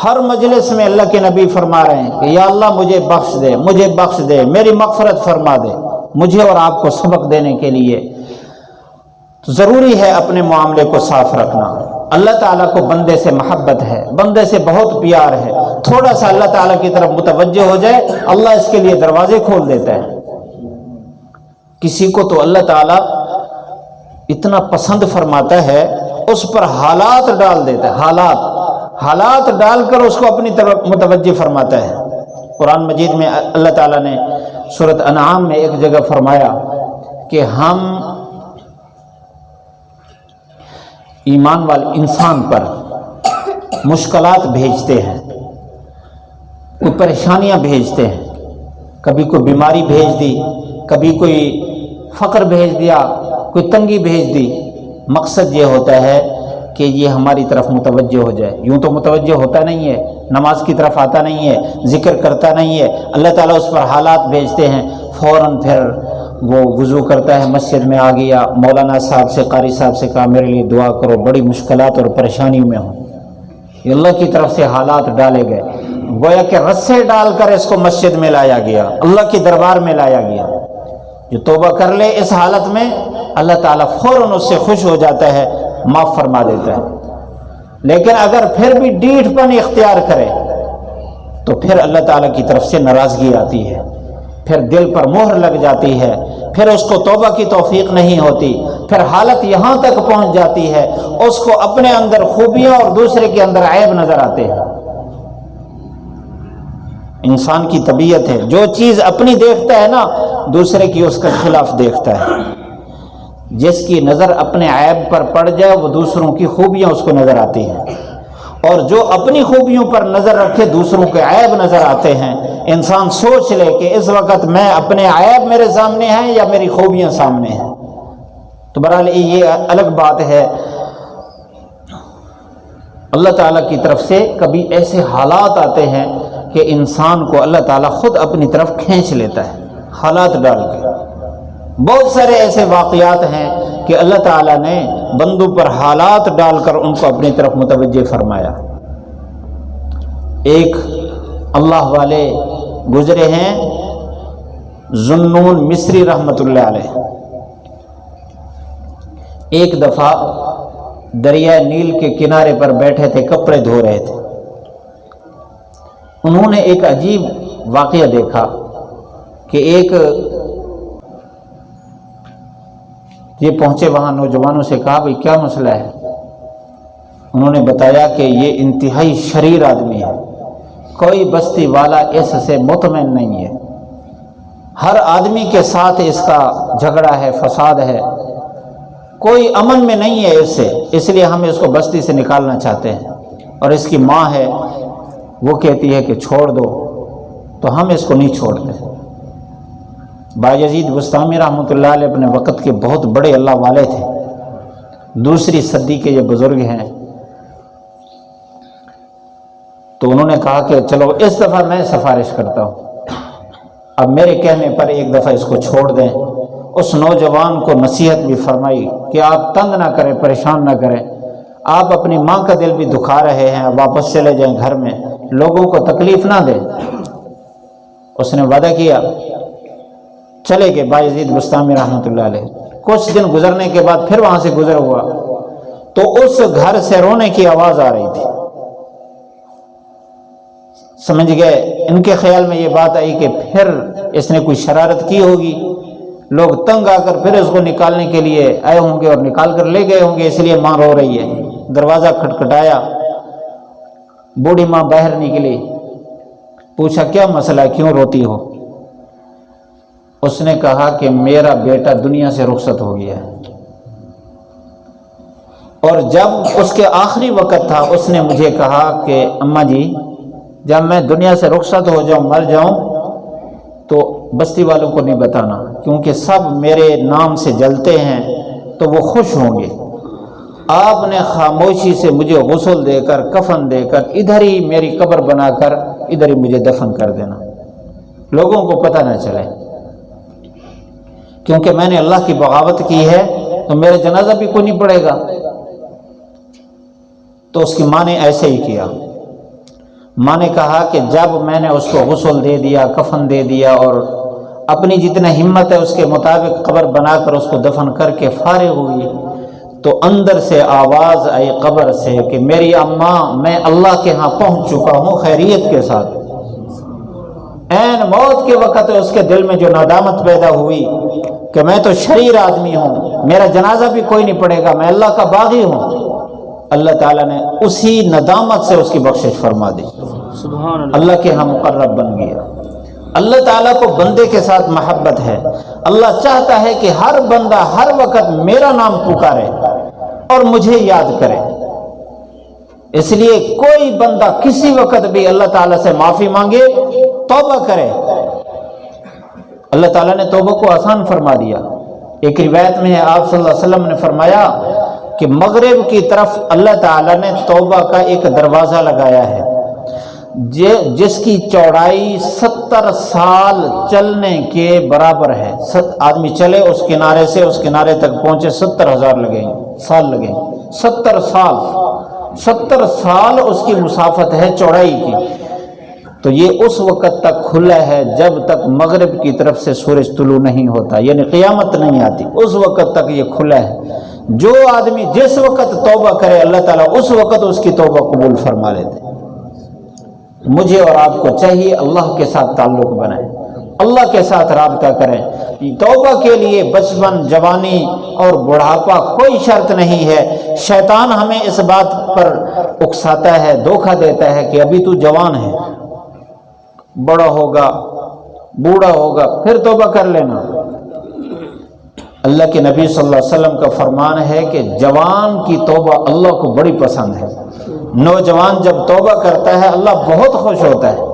ہر مجلس میں اللہ کے نبی فرما رہے ہیں کہ یا اللہ مجھے بخش دے، مجھے بخش دے، میری مغفرت فرما دے، مجھے اور آپ کو سبق دینے کے لیے۔ تو ضروری ہے اپنے معاملے کو صاف رکھنا۔ اللہ تعالیٰ کو بندے سے محبت ہے، بندے سے بہت پیار ہے، تھوڑا سا اللہ تعالیٰ کی طرف متوجہ ہو جائے، اللہ اس کے لیے دروازے کھول دیتا ہے۔ کسی کو تو اللہ تعالیٰ اتنا پسند فرماتا ہے، اس پر حالات ڈال دیتا ہے، حالات ڈال کر اس کو اپنی طرف متوجہ فرماتا ہے۔ قرآن مجید میں اللہ تعالیٰ نے سورۃ انعام میں ایک جگہ فرمایا کہ ہم ایمان والے انسان پر مشکلات بھیجتے ہیں، کوئی پریشانیاں بھیجتے ہیں، کبھی کوئی بیماری بھیج دی، کبھی کوئی فقر بھیج دیا، کوئی تنگی بھیج دی۔ مقصد یہ ہوتا ہے کہ یہ ہماری طرف متوجہ ہو جائے۔ یوں تو متوجہ ہوتا نہیں ہے، نماز کی طرف آتا نہیں ہے، ذکر کرتا نہیں ہے، اللہ تعالیٰ اس پر حالات بھیجتے ہیں، فوراً پھر وہ وضو کرتا ہے، مسجد میں آ گیا، مولانا صاحب سے، قاری صاحب سے کہا میرے لیے دعا کرو، بڑی مشکلات اور پریشانیوں میں ہوں۔ یہ اللہ کی طرف سے حالات ڈالے گئے، گویا کہ رسے ڈال کر اس کو مسجد میں لایا گیا، اللہ کے دربار میں لایا گیا۔ جو توبہ کر لے اس حالت میں، اللہ تعالیٰ فوراً اس سے خوش ہو جاتا ہے، معاف فرما دیتا ہے۔ لیکن اگر پھر بھی ڈیٹھ پن اختیار کرے تو پھر اللہ تعالیٰ کی طرف سے ناراضگی آتی ہے، پھر دل پر مہر لگ جاتی ہے، پھر اس کو توبہ کی توفیق نہیں ہوتی، پھر حالت یہاں تک پہنچ جاتی ہے اس کو اپنے اندر خوبیاں اور دوسرے کے اندر عیب نظر آتے ہیں۔ انسان کی طبیعت ہے، جو چیز اپنی دیکھتا ہے نا، دوسرے کی اس کا خلاف دیکھتا ہے۔ جس کی نظر اپنے عیب پر پڑ جائے وہ دوسروں کی خوبیاں اس کو نظر آتی ہیں، اور جو اپنی خوبیوں پر نظر رکھے دوسروں کے عیب نظر آتے ہیں۔ انسان سوچ لے کہ اس وقت میں اپنے عیب میرے سامنے ہیں یا میری خوبیاں سامنے ہیں۔ تو بہرحال یہ الگ بات ہے۔ اللہ تعالیٰ کی طرف سے کبھی ایسے حالات آتے ہیں کہ انسان کو اللہ تعالیٰ خود اپنی طرف کھینچ لیتا ہے، حالات ڈال کے۔ بہت سارے ایسے واقعات ہیں کہ اللہ تعالیٰ نے بندوں پر حالات ڈال کر ان کو اپنی طرف متوجہ فرمایا۔ ایک اللہ والے گزرے ہیں، ذوالنون مصری رحمۃ اللہ علیہ۔ ایک دفعہ دریائے نیل کے کنارے پر بیٹھے تھے، کپڑے دھو رہے تھے۔ انہوں نے ایک عجیب واقعہ دیکھا کہ ایک یہ پہنچے وہاں، نوجوانوں سے کہا بھئی کیا مسئلہ ہے؟ انہوں نے بتایا کہ یہ انتہائی شریر آدمی ہے، کوئی بستی والا اس سے مطمئن نہیں ہے، ہر آدمی کے ساتھ اس کا جھگڑا ہے، فساد ہے، کوئی امن میں نہیں ہے اس سے، اس لیے ہم اس کو بستی سے نکالنا چاہتے ہیں۔ اور اس کی ماں ہے، وہ کہتی ہے کہ چھوڑ دو، تو ہم اس کو نہیں چھوڑتے۔ بایزید بستامی رحمۃ اللہ علیہ اپنے وقت کے بہت بڑے اللہ والے تھے، دوسری صدی کے یہ بزرگ ہیں۔ تو انہوں نے کہا کہ چلو اس دفعہ میں سفارش کرتا ہوں، اب میرے کہنے پر ایک دفعہ اس کو چھوڑ دیں۔ اس نوجوان کو نصیحت بھی فرمائی کہ آپ تنگ نہ کریں، پریشان نہ کریں، آپ اپنی ماں کا دل بھی دکھا رہے ہیں، واپس چلے جائیں گھر میں، لوگوں کو تکلیف نہ دیں۔ اس نے وعدہ کیا، چلے گئے بایزید بستامی رحمۃ اللہ علیہ۔ کچھ دن گزرنے کے بعد پھر وہاں سے گزر ہوا تو اس گھر سے رونے کی آواز آ رہی تھی۔ سمجھ گئے، ان کے خیال میں یہ بات آئی کہ پھر اس نے کوئی شرارت کی ہوگی، لوگ تنگ آ کر پھر اس کو نکالنے کے لیے آئے ہوں گے اور نکال کر لے گئے ہوں گے، اس لیے ماں رو رہی ہے۔ دروازہ کھٹکھٹایا، بوڑھی ماں باہر نکلی، پوچھا کیا مسئلہ ہے، کیوں روتی ہو؟ اس نے کہا کہ میرا بیٹا دنیا سے رخصت ہو گیا ہے، اور جب اس کے آخری وقت تھا اس نے مجھے کہا کہ اماں جی جب میں دنیا سے رخصت ہو جاؤں مر جاؤں تو بستی والوں کو نہیں بتانا، کیونکہ سب میرے نام سے جلتے ہیں تو وہ خوش ہوں گے۔ آپ نے خاموشی سے مجھے غسل دے کر کفن دے کر ادھر ہی میری قبر بنا کر ادھر ہی مجھے دفن کر دینا، لوگوں کو پتہ نہ چلے، کیونکہ میں نے اللہ کی بغاوت کی ہے تو میرا جنازہ بھی کوئی نہیں پڑے گا۔ تو اس کی ماں نے ایسے ہی کیا۔ ماں نے کہا کہ جب میں نے اس کو غسل دے دیا، کفن دے دیا اور اپنی جتنا ہمت ہے اس کے مطابق قبر بنا کر اس کو دفن کر کے فارغ ہوئی، تو اندر سے آواز آئی قبر سے کہ میری اماں میں اللہ کے ہاں پہنچ چکا ہوں خیریت کے ساتھ۔ عین موت کے وقت اس کے دل میں جو ندامت پیدا ہوئی کہ میں تو شریر آدمی ہوں، میرا جنازہ بھی کوئی نہیں پڑے گا، میں اللہ کا باغی ہوں، اللہ تعالیٰ نے اسی ندامت سے اس کی بخشش فرما دی، اللہ کے ہاں مقرب بن گیا۔ اللہ تعالیٰ کو بندے کے ساتھ محبت ہے، اللہ چاہتا ہے کہ ہر بندہ ہر وقت میرا نام پکارے اور مجھے یاد کرے، اس لیے کوئی بندہ کسی وقت بھی اللہ تعالیٰ سے معافی مانگے، توبہ کرے، اللہ تعالیٰ نے توبہ کو آسان فرما دیا۔ ایک روایت میں ہے آپ صلی اللہ علیہ وسلم نے فرمایا کہ مغرب کی طرف اللہ تعالیٰ نے توبہ کا ایک دروازہ لگایا ہے جس کی چوڑائی 70 سال چلنے کے برابر ہے۔ آدمی چلے اس کنارے سے اس کنارے تک پہنچے 70,000 لگیں گے، سال لگیں گے، 70 سال اس کی مسافت ہے چوڑائی کی۔ تو یہ اس وقت تک کھلا ہے جب تک مغرب کی طرف سے سورج طلوع نہیں ہوتا، یعنی قیامت نہیں آتی، اس وقت تک یہ کھلا ہے۔ جو آدمی جس وقت توبہ کرے اللہ تعالیٰ اس وقت اس کی توبہ قبول فرما لیتے۔ مجھے اور آپ کو چاہیے اللہ کے ساتھ تعلق بنائیں، اللہ کے ساتھ رابطہ کریں۔ توبہ کے لیے بچپن، جوانی اور بڑھاپا کوئی شرط نہیں ہے۔ شیطان ہمیں اس بات پر اکساتا ہے، دھوکہ دیتا ہے کہ ابھی تو جوان ہے، بڑا ہوگا، بوڑھا ہوگا پھر توبہ کر لینا۔ اللہ کے نبی صلی اللہ علیہ وسلم کا فرمان ہے کہ جوان کی توبہ اللہ کو بڑی پسند ہے، نوجوان جب توبہ کرتا ہے اللہ بہت خوش ہوتا ہے۔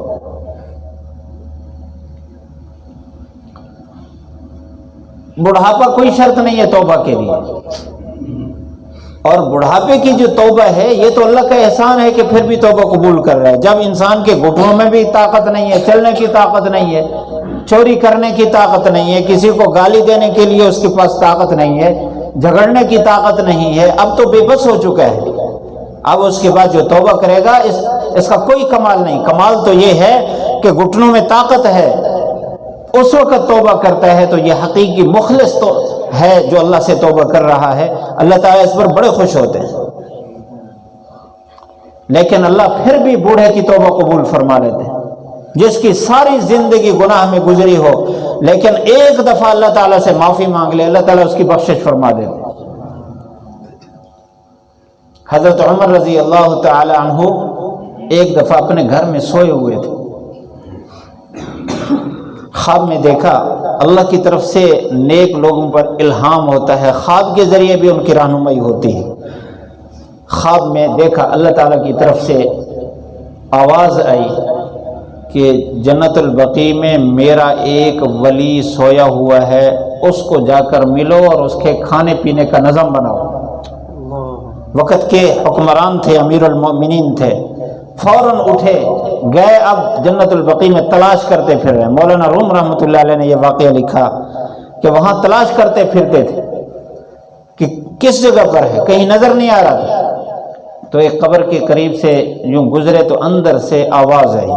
بڑھاپا کوئی شرط نہیں ہے توبہ کے لیے، اور بڑھاپے کی جو توبہ ہے یہ تو اللہ کا احسان ہے کہ پھر بھی توبہ قبول کر رہا ہے۔ جب انسان کے گھٹنوں میں بھی طاقت نہیں ہے، چلنے کی طاقت نہیں ہے، چوری کرنے کی طاقت نہیں ہے، کسی کو گالی دینے کے لیے اس کے پاس طاقت نہیں ہے، جھگڑنے کی طاقت نہیں ہے، اب تو بے بس ہو چکا ہے، اب اس کے بعد جو توبہ کرے گا اس کا کوئی کمال نہیں۔ کمال تو یہ ہے کہ گھٹنوں میں طاقت ہے، اس وقت توبہ کرتا ہے تو یہ حقیقی مخلص تو ہے جو اللہ سے توبہ کر رہا ہے، اللہ تعالیٰ اس پر بڑے خوش ہوتے ہیں۔ لیکن اللہ پھر بھی بوڑھے کی توبہ قبول فرما لیتے ہیں، جس کی ساری زندگی گناہ میں گزری ہو لیکن ایک دفعہ اللہ تعالیٰ سے معافی مانگ لے، اللہ تعالیٰ اس کی بخشش فرما دیتے ہیں۔ حضرت عمر رضی اللہ تعالی عنہ ایک دفعہ اپنے گھر میں سوئے ہوئے تھے، خواب میں دیکھا، اللہ کی طرف سے نیک لوگوں پر الہام ہوتا ہے، خواب کے ذریعے بھی ان کی رہنمائی ہوتی ہے۔ خواب میں دیکھا اللہ تعالیٰ کی طرف سے آواز آئی کہ جنت البقیع میں میرا ایک ولی سویا ہوا ہے، اس کو جا کر ملو اور اس کے کھانے پینے کا نظم بناؤ۔ وقت کے حکمران تھے، امیر المؤمنین تھے، فوراً اٹھے گئے، اب جنت البقیع میں تلاش کرتے پھر رہے ہیں۔ مولانا روم رحمۃ اللہ علیہ نے یہ واقعہ لکھا کہ وہاں تلاش کرتے پھرتے تھے کہ کس جگہ پر ہے، کہیں نظر نہیں آ رہا تھا۔ تو ایک قبر کے قریب سے یوں گزرے تو اندر سے آواز آئی،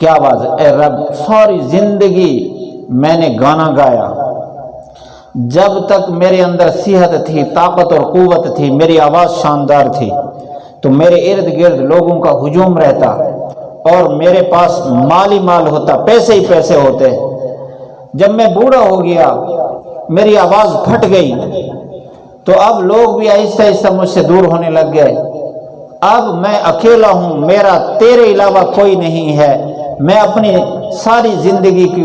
کیا آواز؟ اے رب، ساری زندگی میں نے گانا گایا، جب تک میرے اندر صحت تھی، طاقت اور قوت تھی، میری آواز شاندار تھی، تو میرے ارد گرد لوگوں کا ہجوم رہتا اور میرے پاس مال ہی مال ہوتا، پیسے ہی پیسے ہوتے۔ جب میں بوڑھا ہو گیا، میری آواز پھٹ گئی، تو اب لوگ بھی آہستہ آہستہ مجھ سے دور ہونے لگ گئے، اب میں اکیلا ہوں، میرا تیرے علاوہ کوئی نہیں ہے، میں اپنی ساری زندگی کی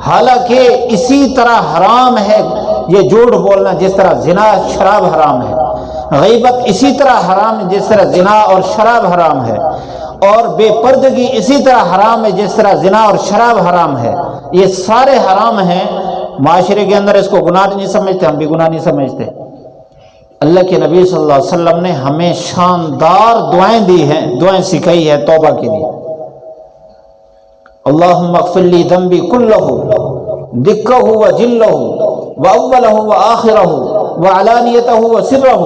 حالانکہ اسی طرح حرام ہے یہ جھوٹ بولنا جس طرح زنا شراب حرام ہے، غیبت اسی طرح حرام ہے جس طرح زنا اور شراب حرام ہے، اور بے پردگی اسی طرح حرام ہے جس طرح زنا اور شراب حرام ہے۔ یہ سارے حرام ہیں، معاشرے کے اندر اس کو گناہ نہیں سمجھتے، ہم بھی گناہ نہیں سمجھتے۔ اللہ کے نبی صلی اللہ علیہ وسلم نے ہمیں شاندار دعائیں دی ہیں، دعائیں سکھائی ہے توبہ کے لیے۔ اللہم اغفر لی ذنبی کلہ دکہ و جلہ و اولہ و آخرہ و علانیتہ و سرہ،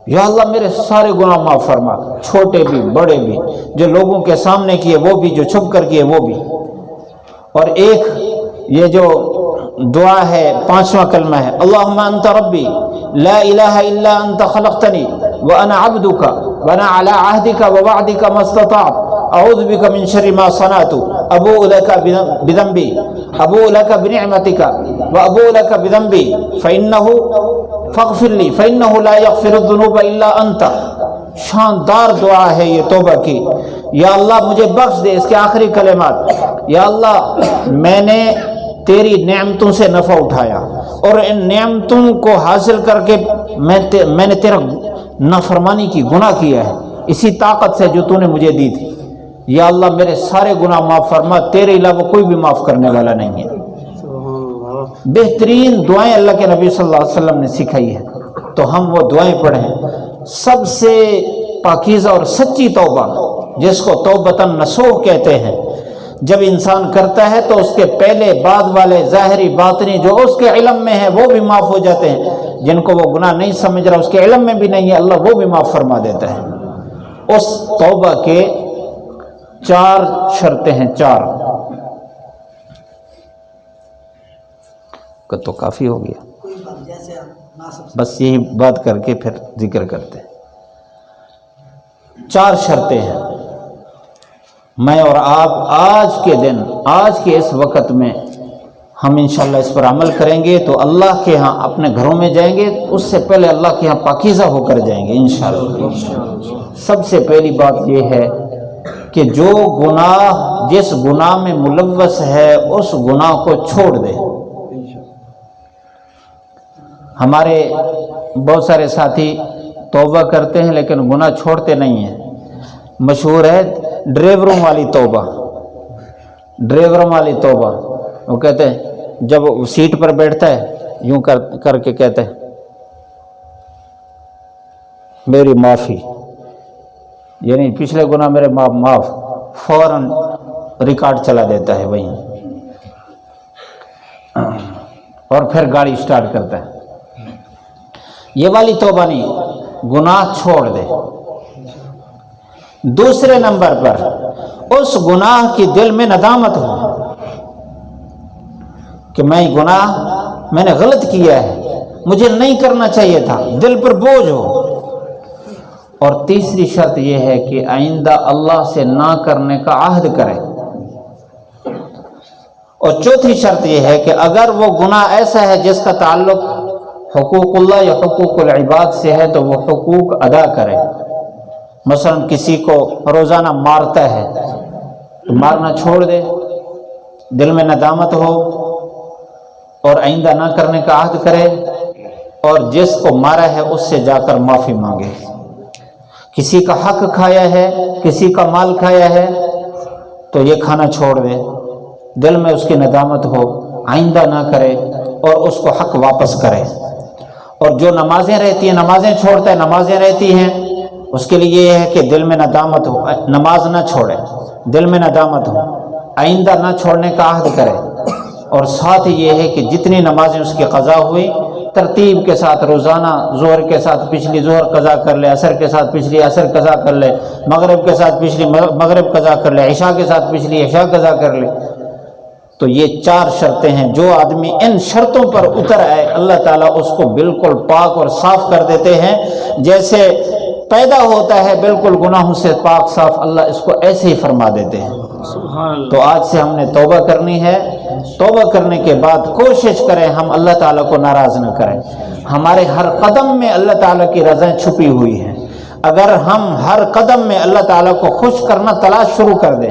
یا اللہ میرے سارے گناہ معاف فرما، چھوٹے بھی بڑے بھی، جو لوگوں کے سامنے کیے وہ بھی، جو چھپ کر کیے وہ بھی۔ اور ایک یہ جو دعا ہے 5واں کلمہ ہے، اللہم انت ربی لا الہ الا انت خلقتنی وانا عبدک وانا علی عہدک ووعدک ما استطعت اعوذ بک من شر ما صنعت ابوء لک بذنبی ابوء لک بنعمتک وابوء لک بذنبی فاغفر لی فانہ لا یغفر الذنوب الا انت۔ شاندار دعا ہے یہ توبہ کی۔ یا اللہ مجھے بخش دے، اس کے آخری کلمات، یا اللہ میں نے تیری نعمتوں سے نفع اٹھایا اور ان نعمتوں کو حاصل کر کے میں نے تیرا نافرمانی کی، گناہ کیا ہے اسی طاقت سے جو تو نے مجھے دی تھی۔ یا اللہ میرے سارے گناہ معاف فرما، تیرے علاوہ کوئی بھی معاف کرنے والا نہیں ہے۔ بہترین دعائیں اللہ کے نبی صلی اللہ علیہ وسلم نے سکھائی ہے، تو ہم وہ دعائیں پڑھیں۔ سب سے پاکیزہ اور سچی توبہ جس کو توبۃ نصوح کہتے ہیں، جب انسان کرتا ہے تو اس کے پہلے بعد والے ظاہری باطنی جو اس کے علم میں ہے وہ بھی معاف ہو جاتے ہیں، جن کو وہ گناہ نہیں سمجھ رہا اس کے علم میں بھی نہیں ہے، اللہ وہ بھی معاف فرما دیتا ہے۔ اس توبہ کے 4 شرطیں ہیں، 4 تو کافی ہو گیا، بس یہی بات کر کے پھر ذکر کرتے ہیں۔ 4 شرطیں ہیں، میں اور آپ آج کے دن، آج کے اس وقت میں ہم انشاءاللہ اس پر عمل کریں گے تو اللہ کے ہاں اپنے گھروں میں جائیں گے، اس سے پہلے اللہ کے ہاں پاکیزہ ہو کر جائیں گے انشاءاللہ۔ سب سے پہلی بات یہ ہے کہ جو گناہ جس گناہ میں ملوث ہے اس گناہ کو چھوڑ دے۔ ہمارے بہت سارے ساتھی توبہ کرتے ہیں لیکن گناہ چھوڑتے نہیں ہیں۔ مشہور ہے ڈرائیوروں والی توبہ، ڈرائیوروں والی توبہ۔ وہ کہتے ہیں جب وہ سیٹ پر بیٹھتا ہے یوں کر کے کہتے ہیں میری معافی، یعنی پچھلے گناہ میرے معاف، فوراً ریکارڈ چلا دیتا ہے وہیں اور پھر گاڑی سٹارٹ کرتا ہے۔ یہ والی توبہ نہیں، گناہ چھوڑ دے۔ دوسرے نمبر پر اس گناہ کی دل میں ندامت ہو کہ میں نے غلط کیا ہے، مجھے نہیں کرنا چاہیے تھا، دل پر بوجھ ہو۔ اور تیسری شرط یہ ہے کہ آئندہ اللہ سے نہ کرنے کا عہد کرے۔ اور چوتھی شرط یہ ہے کہ اگر وہ گناہ ایسا ہے جس کا تعلق حقوق اللہ یا حقوق العباد سے ہے تو وہ حقوق ادا کرے۔ مثلا کسی کو روزانہ مارتا ہے تو مارنا چھوڑ دے، دل میں ندامت ہو اور آئندہ نہ کرنے کا عہد کرے، اور جس کو مارا ہے اس سے جا کر معافی مانگے۔ کسی کا حق کھایا ہے، کسی کا مال کھایا ہے تو یہ کھانا چھوڑ دے، دل میں اس کی ندامت ہو، آئندہ نہ کرے اور اس کو حق واپس کرے۔ اور جو نمازیں رہتی ہیں، نمازیں چھوڑتا ہے، نمازیں رہتی ہیں، اس کے لیے یہ ہے کہ دل میں ندامت ہو، نماز نہ چھوڑے، دل میں ندامت ہو، آئندہ نہ چھوڑنے کا عہد کرے۔ اور ساتھ یہ ہے کہ جتنی نمازیں اس کی قضا ہوئی ترتیب کے ساتھ روزانہ ظہر کے ساتھ پچھلی ظہر قضا کر لے، عصر کے ساتھ پچھلی عصر قضا کر لے، مغرب کے ساتھ پچھلی مغرب قضا کر لے، عشاء کے ساتھ پچھلی عشاء قضا کر لے۔ تو یہ 4 شرطیں ہیں، جو آدمی ان شرطوں پر اتر آئے اللہ تعالیٰ اس کو بالکل پاک اور صاف کر دیتے ہیں، جیسے پیدا ہوتا ہے بالکل گناہوں سے پاک صاف، اللہ اس کو ایسے ہی فرما دیتے ہیں۔ تو آج سے ہم نے توبہ کرنی ہے۔ توبہ کرنے کے بعد کوشش کریں ہم اللہ تعالیٰ کو ناراض نہ کریں۔ ہمارے ہر قدم میں اللہ تعالیٰ کی رضا چھپی ہوئی ہیں۔ اگر ہم ہر قدم میں اللہ تعالیٰ کو خوش کرنا تلاش شروع کر دیں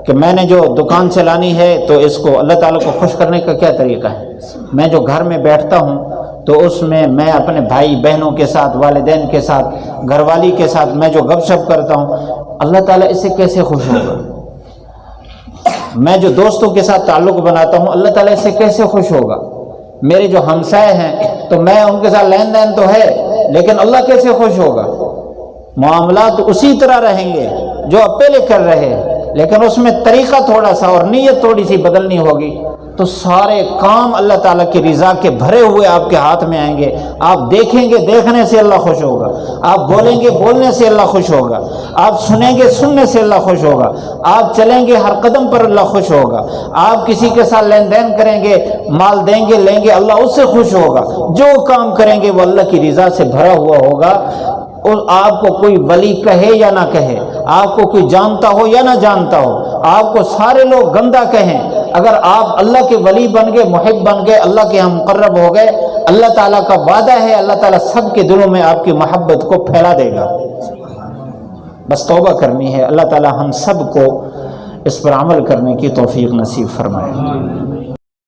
کہ میں نے جو دکان چلانی ہے تو اس کو اللہ تعالیٰ کو خوش کرنے کا کیا طریقہ ہے، میں جو گھر میں بیٹھتا ہوں تو اس میں اپنے بھائی بہنوں کے ساتھ، والدین کے ساتھ، گھر والی کے ساتھ میں جو گپ شپ کرتا ہوں، اللہ تعالیٰ اس سے کیسے خوش ہوگا؟ میں جو دوستوں کے ساتھ تعلق بناتا ہوں، اللہ تعالیٰ اس سے کیسے خوش ہوگا؟ میرے جو ہمسائے ہیں تو میں ان کے ساتھ لین دین تو ہے، لیکن اللہ کیسے خوش ہوگا؟ معاملات اسی طرح رہیں گے جو اب پہلے کر رہے ہیں، لیکن اس میں طریقہ تھوڑا سا اور نیت تھوڑی سی بدلنی ہوگی، تو سارے کام اللہ تعالیٰ کی رضا کے بھرے ہوئے آپ کے ہاتھ میں آئیں گے۔ آپ دیکھیں گے، دیکھنے سے اللہ خوش ہوگا، آپ بولیں گے، بولنے سے اللہ خوش ہوگا، آپ سنیں گے، سننے سے اللہ خوش ہوگا، آپ چلیں گے، ہر قدم پر اللہ خوش ہوگا، آپ کسی کے ساتھ لین دین کریں گے، مال دیں گے، لیں گے، اللہ اس سے خوش ہوگا، جو کام کریں گے وہ اللہ کی رضا سے بھرا ہوا ہوگا۔ اور آپ کو کوئی ولی کہے یا نہ کہے، آپ کو کوئی جانتا ہو یا نہ جانتا ہو، آپ کو سارے لوگ گندا کہیں، اگر آپ اللہ کے ولی بن گئے، محب بن گئے، اللہ کے ہم مقرب ہو گئے، اللہ تعالیٰ کا وعدہ ہے، اللہ تعالیٰ سب کے دلوں میں آپ کی محبت کو پھیلا دے گا۔ بس توبہ کرنی ہے، اللہ تعالیٰ ہم سب کو اس پر عمل کرنے کی توفیق نصیب فرمائے۔